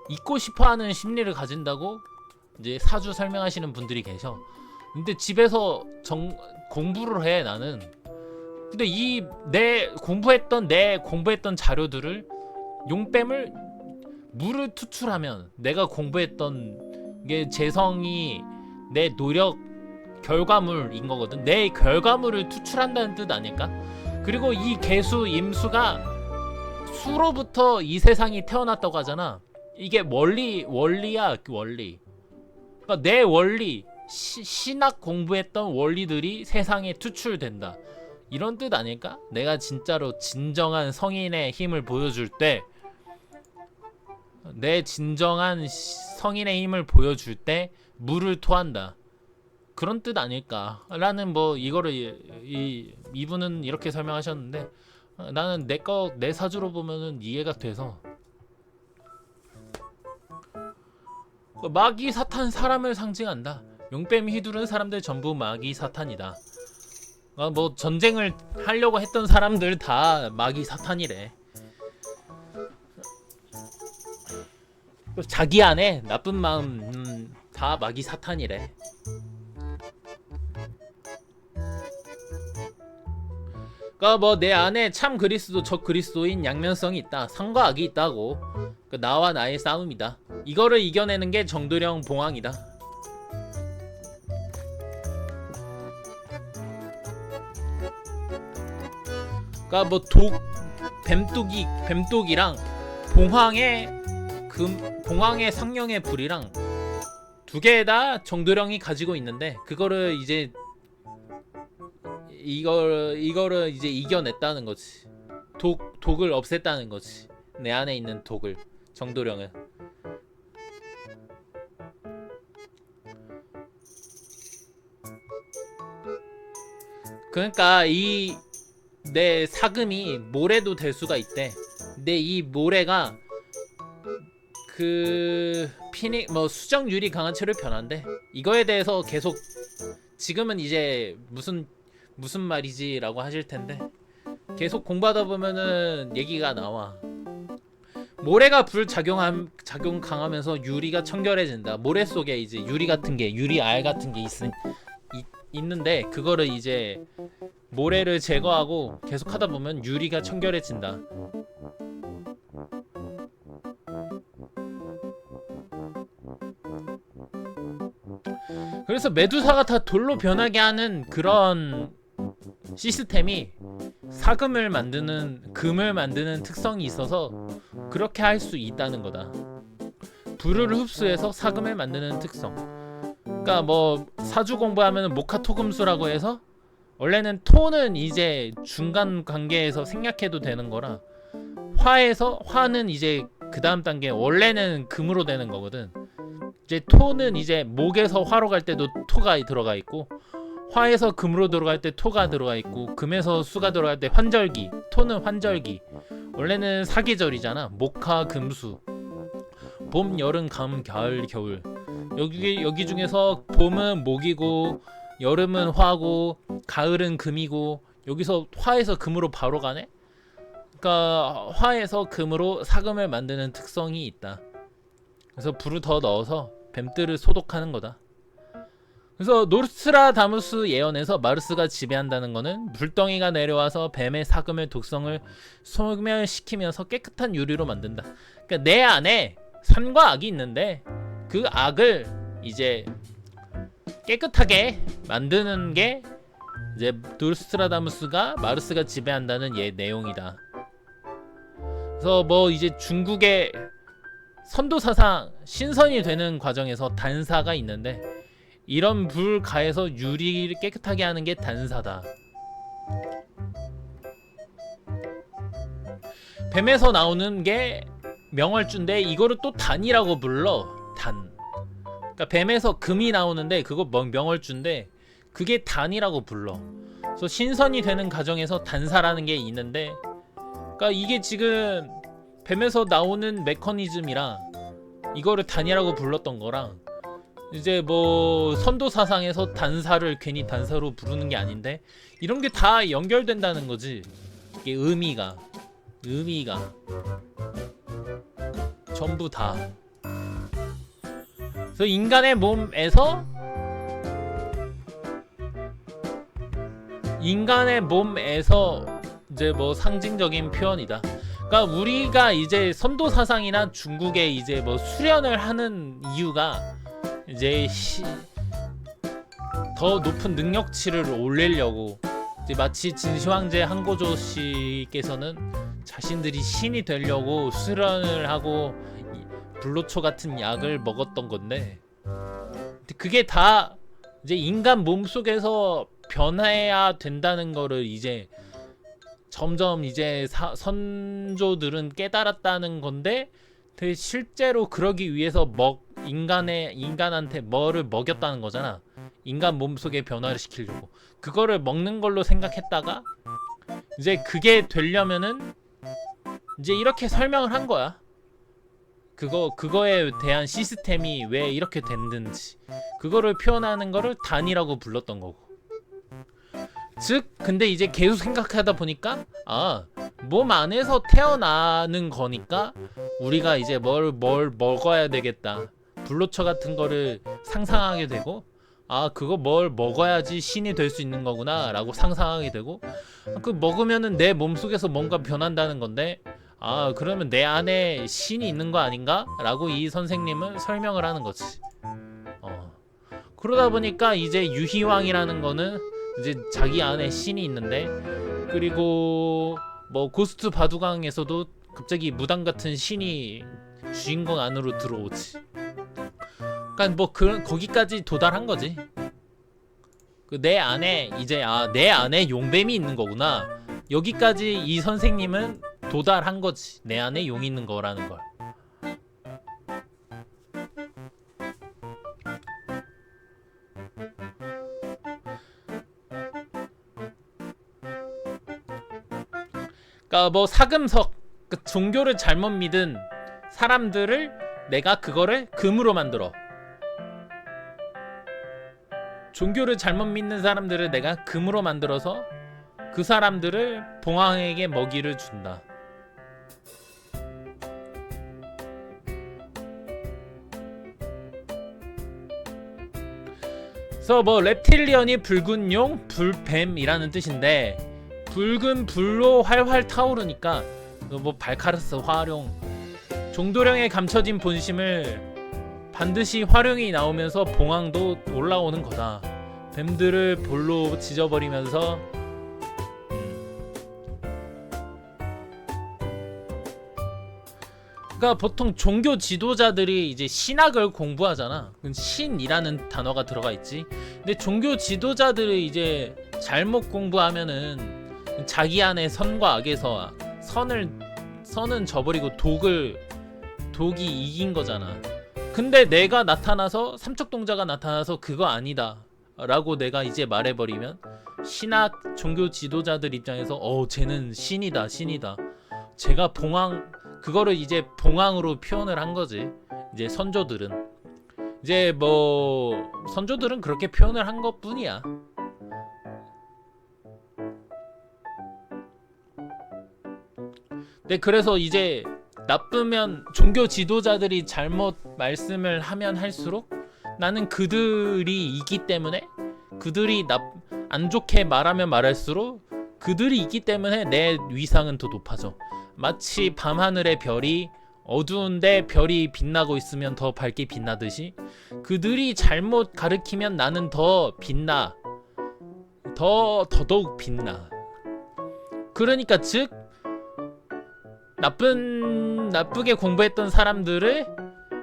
있고 싶어하는 심리를 가진다고 이제 사주 설명하시는 분들이 계셔. 근데 집에서 공부를 해 나는. 근데 이 내 공부했던 자료들을 용뱀을 물을 투출하면 내가 공부했던 게 재성이 내 노력 결과물인 거거든. 내 결과물을 투출한다는 뜻 아닐까? 그리고 이 개수 임수가 수로부터 이 세상이 태어났다고 하잖아. 이게 원리야 원리. 그러니까 내 원리 신학 공부했던 원리들이 세상에 투출된다. 이런 뜻 아닐까? 내가 진짜로 진정한 성인의 힘을 보여줄 때 내 진정한 성인의 힘을 보여줄 때 물을 토한다. 그런 뜻 아닐까? 라는 뭐 이거를 이분은 이렇게 설명하셨는데 나는 내 사주로 보면은 이해가 돼서 마귀 사탄 사람을 상징한다. 용뱀 휘두른 사람들 전부 마귀 사탄이다. 뭐 전쟁을 하려고 했던 사람들 다 마귀 사탄이래. 자기 안에 나쁜 마음 다 마귀 사탄이래. 그러니까 뭐 내 안에 참 그리스도 적 그리스도인 양면성이 있다. 상과 악이 있다고. 그러니까 나와 나의 싸움이다. 이거를 이겨내는 게 정도령 봉황이다. 그러니까 뭐 뱀독이랑 봉황의 성령의 불이랑 두 개 다 정도령이 가지고 있는데 그거를 이제 이거를 이제 이겨냈다는 거지. 독을 없앴다는 거지. 내 안에 있는 독을 정도령은. 그러니까 이 내 사금이 모래도 될 수가 있대. 근데 이 모래가 그 수정률이 강한 채로 변한대. 이거에 대해서 계속 지금은 이제 무슨 말이지라고 하실 텐데 계속 공부하다 보면은 얘기가 나와. 모래가 작용 강하면서 유리가 청결해진다. 모래 속에 이제 유리 같은 게 유리 알 같은 게 있는데 그거를 이제 모래를 제거하고 계속 하다 보면 유리가 청결해진다. 그래서 메두사가 다 돌로 변하게 하는 그런 시스템이 사금을 만드는 금을 만드는 특성이 있어서 그렇게 할 수 있다는 거다. 불을 흡수해서 사금을 만드는 특성. 그러니까 뭐 사주 공부하면 목화토금수라고 해서 원래는 토는 이제 중간 관계에서 생략해도 되는 거라 화는 이제 그 다음 단계 원래는 금으로 되는 거거든. 이제 토는 이제 목에서 화로 갈 때도 토가 들어가 있고 화에서 금으로 들어갈 때 토가 들어가 있고 금에서 수가 들어갈 때 환절기. 토는 환절기. 원래는 사계절이잖아. 목화 금수. 봄, 여름, 가을, 가을, 겨울. 여기 중에서 봄은 목이고 여름은 화고 가을은 금이고 여기서 화에서 금으로 바로 가네? 그러니까 화에서 금으로 사금을 만드는 특성이 있다. 그래서 불을 더 넣어서 뱀들을 소독하는 거다. 그래서 노스트라다무스 예언에서 마르스가 지배한다는 거는 불덩이가 내려와서 뱀의 사금의 독성을 소멸시키면서 깨끗한 유리로 만든다. 그러니까 내 안에 선과 악이 있는데 그 악을 이제 깨끗하게 만드는 게 이제 노스트라다무스가 마르스가 지배한다는 내용이다. 그래서 뭐 이제 중국의 선도 사상 신선이 되는 과정에서 단사가 있는데 이런 불 가해서 유리를 깨끗하게 하는 게 단사다. 뱀에서 나오는 게 명월주인데 이거를 또 단이라고 불러. 단. 그러니까 뱀에서 금이 나오는데 그거 명월주인데 그게 단이라고 불러. 그래서 신선이 되는 과정에서 단사라는 게 있는데 그러니까 이게 지금 뱀에서 나오는 메커니즘이랑 이거를 단이라고 불렀던 거랑 이제 뭐 선도 사상에서 단사를 괜히 단사로 부르는 게 아닌데 이런 게 다 연결된다는 거지. 이게 의미가 전부 다. 그래서 인간의 몸에서 이제 뭐 상징적인 표현이다. 그러니까 우리가 이제 선도 사상이나 중국에 이제 뭐 수련을 하는 이유가 이제 더 높은 능력치를 올리려고 이제 마치 진시황제 한고조 씨께서는 자신들이 신이 되려고 수련을 하고 불로초 같은 약을 먹었던 건데 그게 다 이제 인간 몸속에서 변해야 된다는 거를 이제 점점 이제 선조들은 깨달았다는 건데 실제로 그러기 위해서 인간한테 뭐를 먹였다는 거잖아. 인간 몸속에 변화를 시키려고 그거를 먹는 걸로 생각했다가 이제 그게 되려면은 이제 이렇게 설명을 한 거야. 그거에 대한 시스템이 왜 이렇게 됐는지 그거를 표현하는 거를 단이라고 불렀던 거고. 즉 근데 이제 계속 생각하다 보니까 몸 안에서 태어나는 거니까 우리가 이제 뭘 먹어야 되겠다. 불로초 같은 거를 상상하게 되고 그거 뭘 먹어야지 신이 될 수 있는 거구나 라고 상상하게 되고 그 먹으면은 내 몸속에서 뭔가 변한다는 건데 그러면 내 안에 신이 있는 거 아닌가? 라고 이 선생님은 설명을 하는 거지. 그러다 보니까 이제 유희왕이라는 거는 이제 자기 안에 신이 있는데 그리고 뭐 고스트 바두강에서도 갑자기 무당 같은 신이 주인공 안으로 들어오지. 그러니까 뭐 거기까지 도달한 거지. 내 안에 이제 내 안에 용뱀이 있는 거구나. 여기까지 이 선생님은 도달한 거지. 내 안에 용이 있는 거라는 걸. 그러니까 뭐 사금석, 종교를 잘못 믿은 사람들을 내가 그거를 금으로 만들어. 종교를 잘못 믿는 사람들을 내가 금으로 만들어서 그 사람들을 봉황에게 먹이를 준다. 그래서 뭐 reptilian이 붉은 용, 불뱀이라는 뜻인데 붉은 불로 활활 타오르니까 뭐 발카르스 활용, 종도령에 감춰진 본심을 반드시 활용이 나오면서 봉황도 올라오는 거다. 뱀들을 볼로 지져버리면서 그러니까 보통 종교 지도자들이 이제 신학을 공부하잖아. 신이라는 단어가 들어가 있지. 근데 종교 지도자들이 이제 잘못 공부하면은 자기 안에 선과 악에서 선은 저버리고 독이 이긴 거잖아. 근데 내가 나타나서 삼척동자가 나타나서 그거 아니다 라고 내가 이제 말해버리면 신학 종교 지도자들 입장에서 쟤는 신이다. 제가 그거를 이제 봉황으로 표현을 한 거지. 이제 선조들은 선조들은 그렇게 표현을 한 것뿐이야. 네, 그래서 이제 나쁘면 종교 지도자들이 잘못 말씀을 하면 할수록 나는 그들이 있기 때문에 그들이 안 좋게 말하면 말할수록 그들이 있기 때문에 내 위상은 더 높아져. 마치 밤하늘의 별이 어두운데 별이 빛나고 있으면 더 밝게 빛나듯이 그들이 잘못 가르치면 나는 더 빛나. 더더욱 빛나. 그러니까 즉 나쁘게 공부했던 사람들을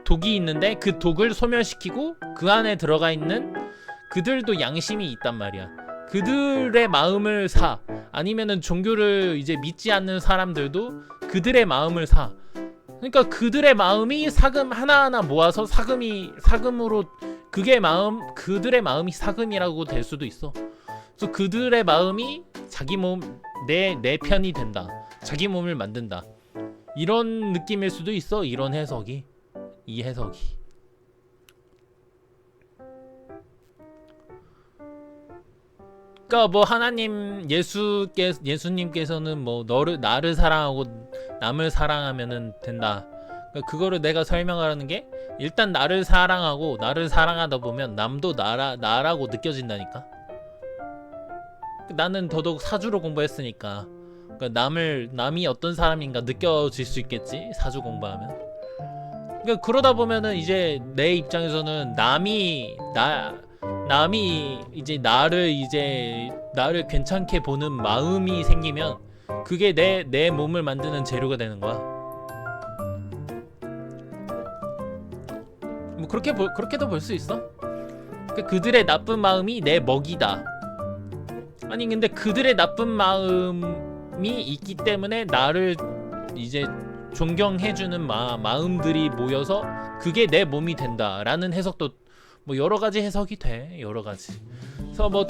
독이 있는데 그 독을 소멸시키고 그 안에 들어가 있는 그들도 양심이 있단 말이야. 그들의 마음을 사. 아니면은 종교를 이제 믿지 않는 사람들도 그들의 마음을 사. 그러니까 그들의 마음이 사금 하나하나 모아서 사금으로 그들의 마음이 사금이라고 될 수도 있어. 그래서 그들의 마음이 자기 몸 내 편이 된다. 자기 몸을 만든다. 이런 느낌일 수도 있어. 이 해석이. 그러니까 뭐 하나님 예수님께서는 뭐 나를 사랑하고 남을 사랑하면은 된다. 그러니까 그거를 내가 설명하라는 게 일단 나를 사랑하다 보면 남도 나라고 느껴진다니까. 나는 더더욱 사주로 공부했으니까. 그러니까 남이 어떤 사람인가 느껴질 수 있겠지. 사주 공부하면. 그러니까 그러다 보면은 이제 내 입장에서는 남이 이제 나를 괜찮게 보는 마음이 생기면 그게 내 몸을 만드는 재료가 되는 거야. 뭐 그렇게도 볼 수 있어. 그러니까 그들의 나쁜 마음이 내 먹이다. 아니 근데 그들의 나쁜 마음이 있기 때문에 나를 이제 존경해주는 마음들이 모여서 그게 내 몸이 된다라는 해석도 뭐 여러 가지 해석이 돼. 여러 가지. 그래서 뭐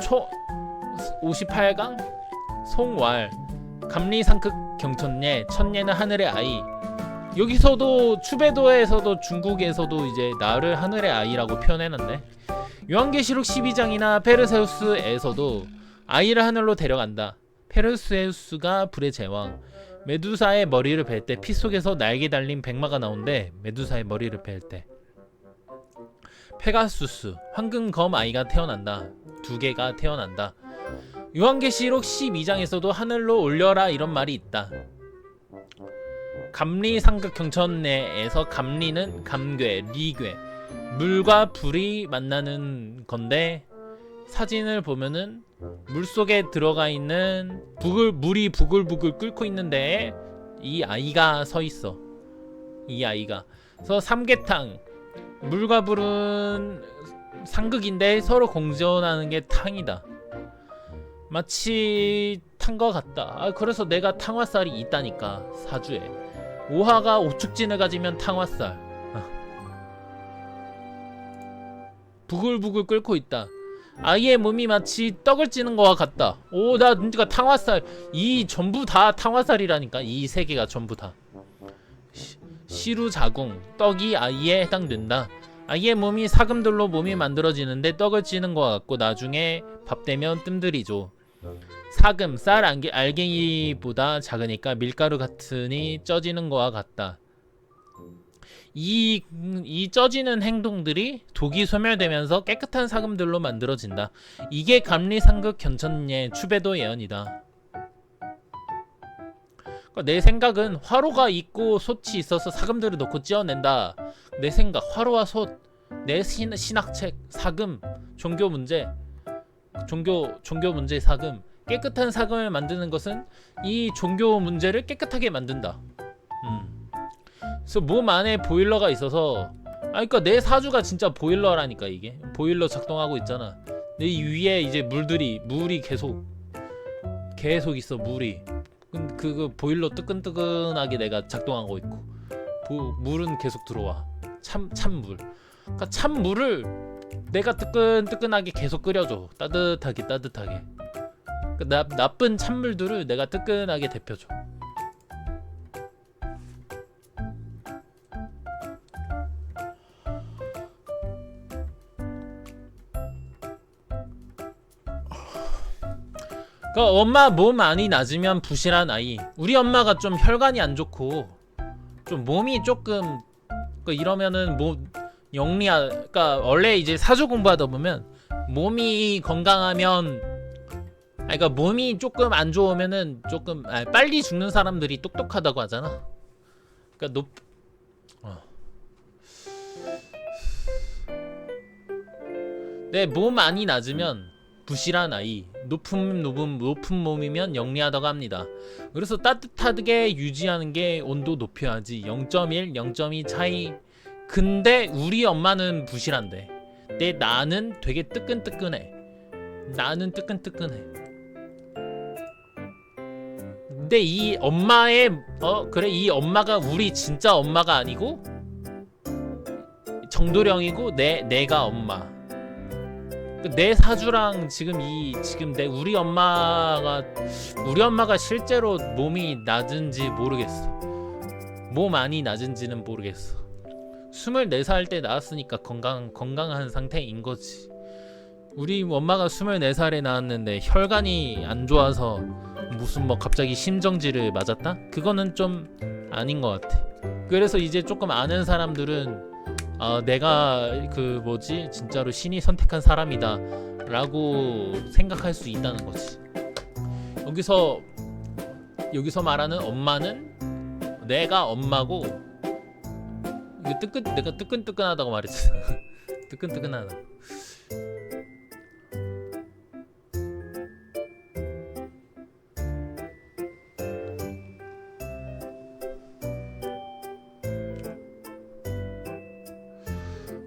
58강 송왈 감리상극 경천예 천예는 하늘의 아이. 여기서도 추배도에서도 중국에서도 이제 나를 하늘의 아이라고 표현해놨네. 요한계시록 12장이나 페르세우스에서도 아이를 하늘로 데려간다. 페르세우스가 불의 제왕. 메두사의 머리를 벨 때 피 속에서 날개 달린 백마가 나오는데 메두사의 머리를 벨 때 페가수스 황금검 아이가 태어난다. 2개가 태어난다. 요한계시록 12장에서도 하늘로 올려라 이런 말이 있다. 감리상극 경천내에서 감리는 감괴, 리괴, 물과 불이 만나는 건데 사진을 보면은 물속에 들어가 있는 물이 부글부글 끓고 있는데 이 아이가 서 있어. 이 아이가. 그래서 삼계탕. 물과 불은 상극인데 서로 공존하는 게 탕이다. 마치 탕과 같다. 그래서 내가 탕화살이 있다니까. 사주에. 오화가 오축진을 가지면 탕화살. 부글부글 끓고 있다. 아이의 몸이 마치 떡을 찌는 거와 같다. 나 그러니까 탕화살. 이 전부 다 탕화살이라니까. 이 세 개가 전부 다. 시루자궁. 떡이 아이에 해당된다. 아이의 몸이 사금들로 몸이 만들어지는데 떡을 찌는 것 같고 나중에 밥 되면 뜸들이죠. 사금, 쌀 알갱이보다 작으니까 밀가루 같으니 쪄지는 거와 같다. 이 쪄지는 행동들이 독이 소멸되면서 깨끗한 사금들로 만들어진다. 이게 감리상극 견천예 추배도 예언이다. 그러니까 내 생각은 화로가 있고 솥이 있어서 사금들을 넣고 찌어낸다. 내 생각, 화로와 솥, 내 신학책, 사금, 종교 문제, 종교 문제 사금, 깨끗한 사금을 만드는 것은 이 종교 문제를 깨끗하게 만든다. 그래서 몸 안에 보일러가 있어서, 그러니까 내 사주가 진짜 보일러라니까. 이게 보일러 작동하고 있잖아. 내 위에 이제 물이 계속 있어. 물이 그 보일러 뜨끈뜨끈하게 내가 작동하고 있고, 물은 계속 들어와. 찬물. 그러니까 찬물을 내가 뜨끈뜨끈하게 계속 끓여줘. 따뜻하게. 그러니까 나쁜 찬물들을 내가 뜨끈하게 데펴줘. 그러니까 엄마 몸 많이 낮으면 부실한 아이. 우리 엄마가 좀 혈관이 안 좋고 좀 몸이 조금 이러면은 뭐 그러니까 원래 이제 사주 공부하다 보면 몸이 건강하면, 그러니까 몸이 조금 안 좋으면은 조금 빨리 죽는 사람들이 똑똑하다고 하잖아. 그러니까 내 몸 많이 낮으면 부실한 아이, 높은 몸이면 영리하다고 합니다. 그래서 따뜻하게 유지하는 게 온도 높여야지. 0.1, 0.2 차이. 근데 우리 엄마는 부실한데 나는 되게 뜨끈뜨끈해. 근데 이 엄마의 이 엄마가 우리 진짜 엄마가 아니고 정도령이고 내가 엄마. 내 사주랑 지금 우리 엄마가 실제로 몸이 낮은지 모르겠어. 몸 많이 낮은지는 모르겠어. 24살 때 나왔으니까 건강한 상태인 거지. 우리 엄마가 24살에 나왔는데 혈관이 안 좋아서 무슨 뭐 갑자기 심정지를 맞았다? 그거는 좀 아닌 것 같아. 그래서 이제 조금 아는 사람들은 내가 진짜로 신이 선택한 사람이다 라고 생각할 수 있다는 거지. 여기서 말하는 엄마는 내가 엄마고, 내가 뜨끈뜨끈하다고 말했잖아. 뜨끈뜨끈하다.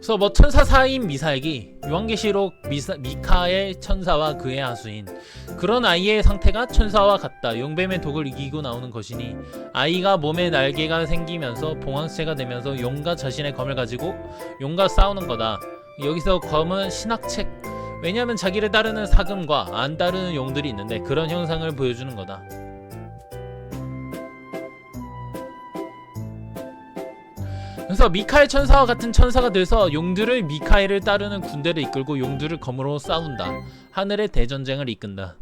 그래서 뭐 천사 사인 미사에게 요한계시록 미카엘 천사와 그의 하수인 그런 아이의 상태가 천사와 같다. 용뱀의 독을 이기고 나오는 것이니 아이가 몸에 날개가 생기면서 봉황체가 되면서 용과 자신의 검을 가지고 용과 싸우는 거다. 여기서 검은 신학책, 왜냐하면 자기를 따르는 사금과 안 따르는 용들이 있는데 그런 형상을 보여주는 거다. 그래서 미카엘 천사와 같은 천사가 돼서 용들을 미카엘을 따르는 군대를 이끌고 용들을 검으로 싸운다. 하늘의 대전쟁을 이끈다.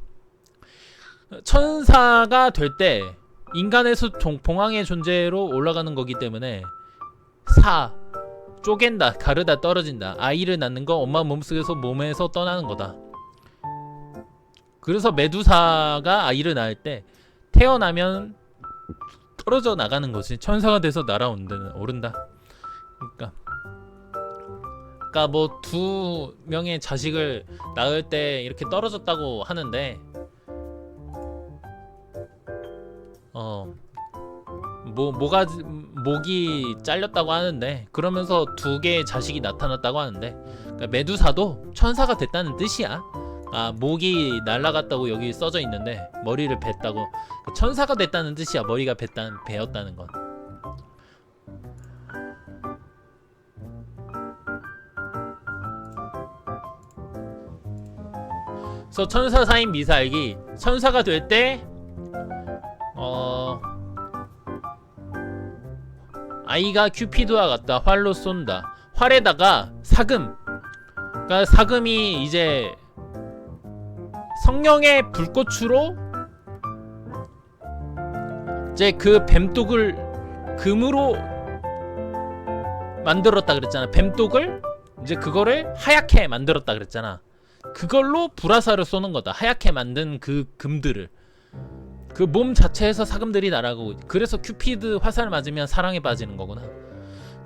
천사가 될 때 인간에서 봉황의 존재로 올라가는 거기 때문에 쪼갠다, 가르다, 떨어진다. 아이를 낳는 거 엄마 몸에서 떠나는 거다. 그래서 메두사가 아이를 낳을 때 태어나면 떨어져 나가는 거지. 천사가 돼서 오른다. 그러니까 뭐 두 명의 자식을 낳을 때 이렇게 떨어졌다고 하는데 목이 잘렸다고 하는데, 그러면서 두 개의 자식이 나타났다고 하는데, 그러니까 메두사도 천사가 됐다는 뜻이야. 목이 날아갔다고 여기 써져 있는데 머리를 뱉다고, 천사가 됐다는 뜻이야. 머리가 베었다는 건. 그래서 천사 사인 미사일이 천사가 될 때 아이가 큐피드와 같다. 활로 쏜다. 활에다가 사금, 그러니까 사금이 이제 성령의 불꽃으로 이제 그 뱀독을 금으로 만들었다 그랬잖아. 뱀독을 이제 그거를 하얗게 만들었다 그랬잖아. 그걸로 불화살을 쏘는 거다. 하얗게 만든 그 금들을. 그 몸 자체에서 사금들이 날아가고, 그래서 큐피드 화살 맞으면 사랑에 빠지는 거구나.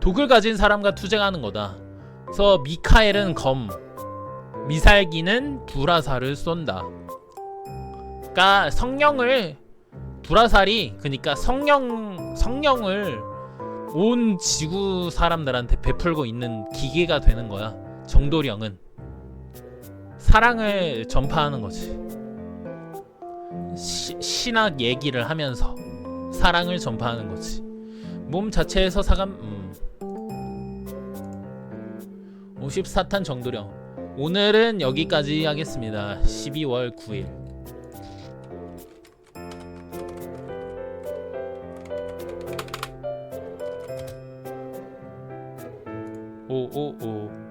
독을 가진 사람과 투쟁하는 거다. 그래서 미카엘은 검, 미살기는 불화살을 쏜다. 그러니까 성령을, 불화살이 그러니까 성령을 온 지구 사람들한테 베풀고 있는 기계가 되는 거야. 정도령은 사랑을 전파하는 거지. 신학 얘기를 하면서 사랑을 전파하는 거지. 몸 자체에서 사감 54탄 정도령. 오늘은 여기까지 하겠습니다. 12월 9일. 오오오